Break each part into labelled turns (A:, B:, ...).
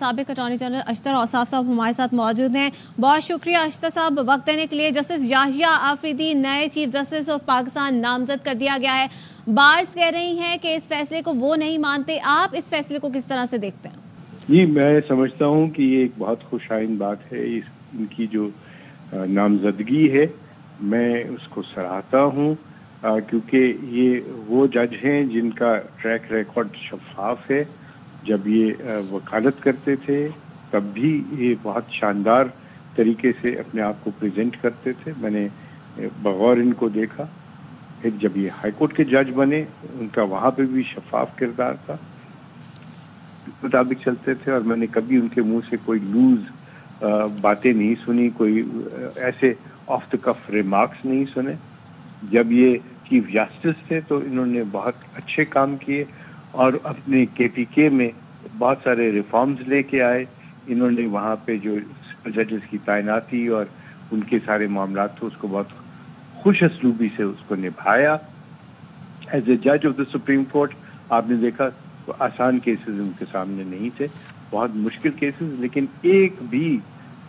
A: साबिक attorney general अशतर Ausaf साहब हमारे साथ मौजूद हैं। बहुत शुक्रिया अशतर साहब वक्त देने के लिए। जस्टिस याहिया आफरीदी नए चीफ जस्टिस ऑफ पाकिस्तान नामजद कर दिया गया है। बार्स कह रही हैं कि इस फैसले को वो नहीं मानते, आप इस फैसले को किस तरह से देखते हैं?
B: जी, मैं समझता हूँ कि ये एक बहुत खुशाइन बात है। इनकी जो नामजदगी है मैं उसको सराहता हूँ, क्योंकि ये वो जज हैं जिनका ट्रैक रिकॉर्ड शफाफ है। जब ये वकालत करते थे तब भी ये बहुत शानदार तरीके से अपने आप को प्रेजेंट करते थे। मैंने बगौर इनको देखा। फिर जब ये हाई कोर्ट के जज बने उनका वहाँ पे भी शफाफ किरदार था, मुताबिक चलते थे, और मैंने कभी उनके मुंह से कोई लूज बातें नहीं सुनी, कोई ऐसे ऑफ द कफ रिमार्क्स नहीं सुने। जब ये चीफ जस्टिस थे तो इन्होंने बहुत अच्छे काम किए और अपने केपीके में बहुत सारे रिफॉर्म्स लेके आए। इन्होंने वहाँ पे जो जजेस की तैनाती और उनके सारे मामला थे उसको बहुत खुश असलूबी से उसको निभाया। एज ए जज ऑफ द सुप्रीम कोर्ट आपने देखा तो आसान केसेस उनके सामने नहीं थे, बहुत मुश्किल केसेस, लेकिन एक भी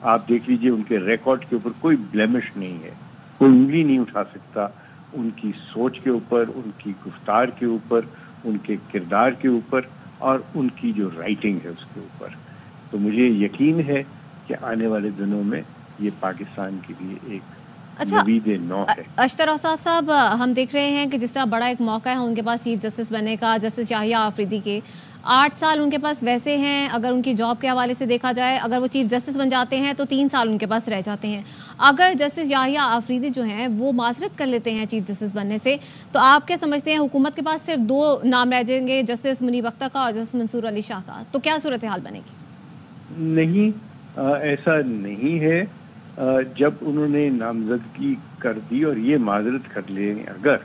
B: आप देख लीजिए उनके रिकॉर्ड के ऊपर कोई ब्लेमिश नहीं है। कोई उंगली नहीं उठा सकता उनकी सोच के ऊपर, उनकी गुफ्तार के ऊपर, उनके किरदार के ऊपर और उनकी जो राइटिंग है उसके ऊपर। तो मुझे यकीन है कि आने वाले दिनों में ये पाकिस्तान के लिए एक नवीद नौ है।
A: अशतर औसाफ साहब, हम देख रहे हैं कि जिस तरह बड़ा एक मौका है उनके पास चीफ जस्टिस बनने का, जस्टिस याहिया आफरीदी के 8 साल उनके पास वैसे हैं। अगर उनकी जॉब के हवाले से देखा जाए, अगर वो चीफ जस्टिस बन जाते हैं तो 3 साल उनके पास रह जाते हैं। अगर जस्टिस याहिया आफरीदी जो हैं वो माजरत कर लेते हैं चीफ जस्टिस बनने से, तो आप क्या समझते हैं हुकूमत के पास सिर्फ 2 नाम रह जाएंगे, जस्टिस मुनीब अख्तर का और जस्टिस मंसूर अली शाह का, तो क्या सूरत हाल बनेगी?
B: नहीं, ऐसा नहीं है। जब उन्होंने नामजदगी कर दी और ये माजरत कर लें, अगर,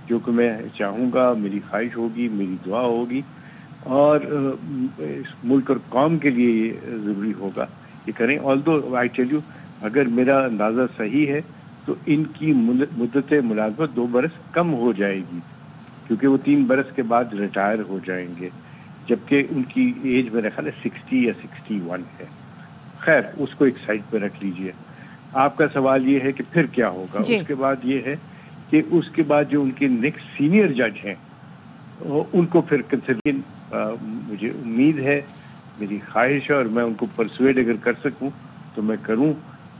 B: जो कि मैं चाहूँगा, मेरी ख्वाहिश होगी, मेरी दुआ होगी और इस मुल्क और कौम के लिए ये ज़रूरी होगा ये करें। ऑल्दो आई टेल यू, अगर मेरा अंदाज़ा सही है तो इनकी मुद्दत मुलाज़मत 2 बरस कम हो जाएगी, क्योंकि वो 3 बरस के बाद रिटायर हो जाएंगे, जबकि उनकी एज मेरा ख्याल है 60 या 61 है। खैर, उसको एक साइड पे रख लीजिए। आपका सवाल ये है कि फिर क्या होगा। उसके बाद ये है कि उसके बाद जो उनके नेक्स्ट सीनियर जज हैं उनको फिर कंसिडर, मुझे उम्मीद है, मेरी ख्वाहिश है और मैं उनको परसुएड अगर कर सकूं तो मैं करूं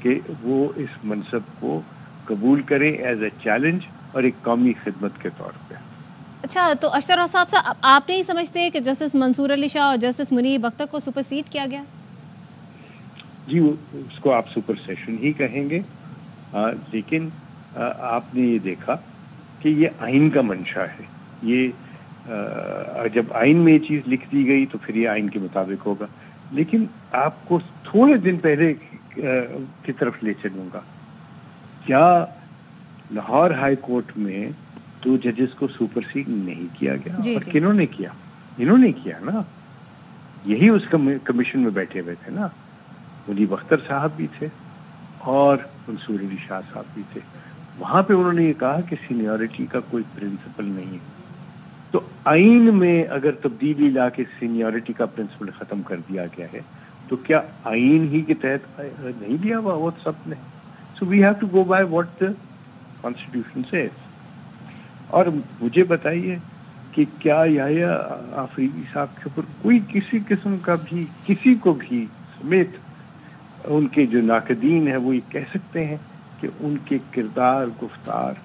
B: कि वो इस मनसब को कबूल करें एज ए चैलेंज और एक कौमी खिदमत के तौर पे।
A: अच्छा, तो अशतर औसाफ साहब, आप नहीं समझते कि जस्टिस मंसूर अली शाह और जस्टिस मुनीब अख्तर को सुपरसीड किया गया?
B: जी, उसको आप सुपर सेशन ही कहेंगे, लेकिन आपने ये देखा कि ये आइन का मंशा है। ये जब आइन में ये चीज़ लिख दी गई तो फिर ये आइन के मुताबिक होगा। लेकिन आपको थोड़े दिन पहले की तरफ ले चलूँगा। क्या लाहौर हाई कोर्ट में 2 जजेस को सुपरसीड नहीं किया गया? और किन्होंने किया? इन्होंने किया ना। यही उस कमीशन में बैठे हुए थे ना। मुनीब अख्तर साहब भी थे और मंसूर अली शाह साहब भी थे। वहाँ पे उन्होंने ये कहा कि सीनियरिटी का कोई प्रिंसिपल नहीं है। तो आइन में अगर तब्दीली ला के सीनियरिटी का प्रिंसिपल ख़त्म कर दिया गया है तो क्या आइन ही के तहत नहीं लिया हुआ वो सब ने? So we have to go by what the constitution says. और मुझे बताइए कि क्या याहिया आफरीदी साहब के ऊपर कोई किसी किस्म का भी, किसी को भी समेत उनके जो नाकदीन है वो ये कह सकते हैं कि उनके किरदार, गुफ्तार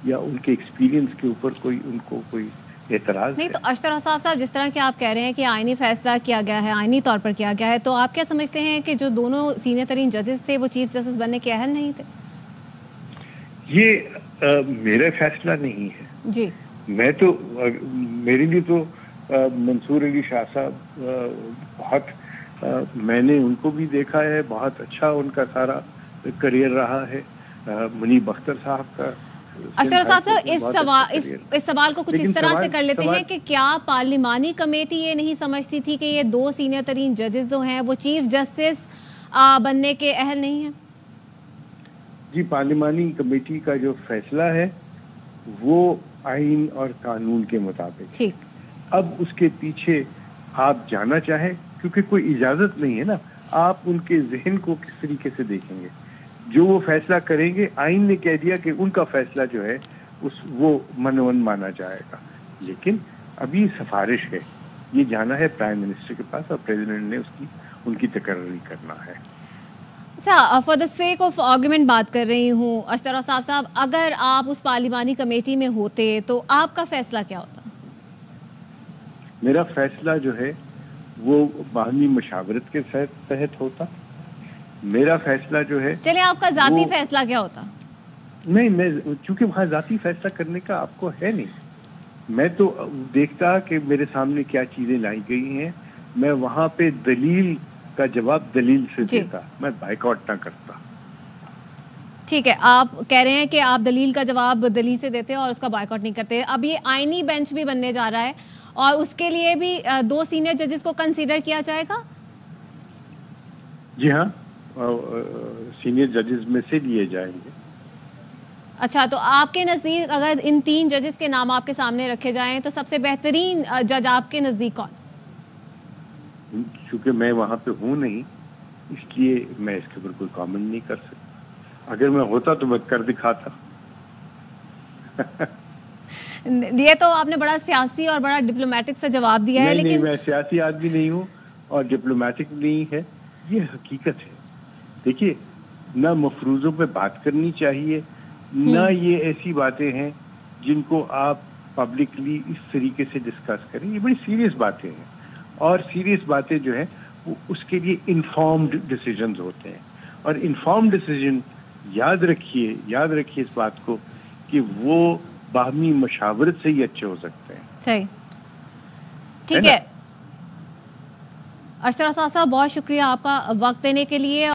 B: या उनके एक्सपीरियंस के ऊपर कोई उनको कोई एतराज
A: नहीं?
B: है?
A: तो अशतर औसाफ साहब, जिस तरह के आप कह रहे हैं कि आईनी फैसला किया गया है, आईनी तौर पर किया गया है, तो आप क्या समझते हैं कि जो दोनों सीनियर तरीन जजेस थे वो चीफ जस्टिस बनने के अहल नहीं थे?
B: ये मेरा फैसला नहीं है
A: जी।
B: मैं तो मेरे लिए तो मंसूर अली शाह साहब बहुत, मैंने उनको भी देखा है, बहुत अच्छा उनका सारा करियर रहा है। मुनीब अख्तर साहब का,
A: अशतर साहब, इस सवाल को कुछ इस तरह से कर लेते हैं कि क्या पार्लिमानी कमेटी ये नहीं समझती थी कि ये 2 सीनियर तरीन जजेस जो हैं वो चीफ जस्टिस बनने के अहल नहीं हैं?
B: जी, पार्लिमानी कमेटी का जो फैसला है वो आइन और कानून के मुताबिक।
A: ठीक।
B: अब उसके पीछे आप जाना चाहें کیونکہ کوئی اجازت نہیں ہے نا. آپ ان کے ذہن کو کس طریقے سے دیکھیں گے؟ جو وہ فیصلہ کریں گے، آئین نے کہہ دیا کہ ان کا فیصلہ جو ہے وہ منون مانا جائے گا. لیکن ابھی سفارش ہے، یہ جانا ہے پرائم منسٹر کے پاس اور پریزیڈنٹ نے ان کی تقرری کرنا ہے.
A: اچھا، for the sake of argument بات کر رہی ہوں اشتر صاحب، اگر آپ اس پارلیمانی کمیٹی میں ہوتے تو آپ کا فیصلہ کیا ہوتا؟
B: میرا فیصلہ جو ہے وہ باہمی مشاورت کے تحت ہوتا. میرا فیصلہ جو ہے،
A: چلے آپ کا ذاتی فیصلہ کیا ہوتا؟
B: نہیں، میں چونکہ وہاں ذاتی فیصلہ کرنے کا آپ کو ہے نہیں. میں تو دیکھتا کہ میرے سامنے کیا چیزیں لائی گئی ہیں، میں وہاں پہ دلیل کا جواب دلیل سے دیتا، میں بائیکاٹ نہ کرتا.
A: ٹھیک ہے، آپ کہہ رہے ہیں کہ آپ دلیل کا جواب دلیل سے دیتے اور اس کا بائیکاٹ نہیں کرتے. اب یہ آئینی بینچ بھی بننے جا رہا ہے اور اس کے لیے بھی 2 سینئر ججز کو کنسیڈر کیا جائے گا؟
B: جی ہاں، سینئر ججز میں سے لیے جائیں گے.
A: اچھا، تو آپ کے نزدیک اگر ان 3 ججز کے نام آپ کے سامنے رکھے جائیں تو سب سے بہترین جج آپ کے نزدیک کون؟
B: چونکہ میں وہاں پہ ہوں نہیں، اس لیے میں اس کے اوپر کوئی کامنٹ نہیں کر سکتا. اگر میں ہوتا تو میں کر دکھاتا.
A: یہ تو آپ نے بڑا سیاسی اور بڑا ڈپلومیٹک سے جواب دیا ہے.
B: نہیں، میں سیاسی آدمی نہیں ہوں اور ڈپلومیٹک نہیں ہے، یہ حقیقت ہے. دیکھیے، نہ مفروضوں پہ بات کرنی چاہیے، نہ یہ ایسی باتیں ہیں جن کو آپ پبلکلی اس طریقے سے ڈسکس کریں. یہ بڑی سیریس باتیں ہیں اور سیریس باتیں جو ہیں وہ اس کے لیے انفارمڈ ڈیسیجنز ہوتے ہیں. اور انفارمڈ ڈیسیجن یاد رکھیے اس بات کو کہ وہ باہمی مشاورت سے ہی اچھے ہو سکتے ہیں.
A: صحیح، ٹھیک ہے. اشتر صاحب بہت شکریہ آپ کا وقت دینے کے لیے.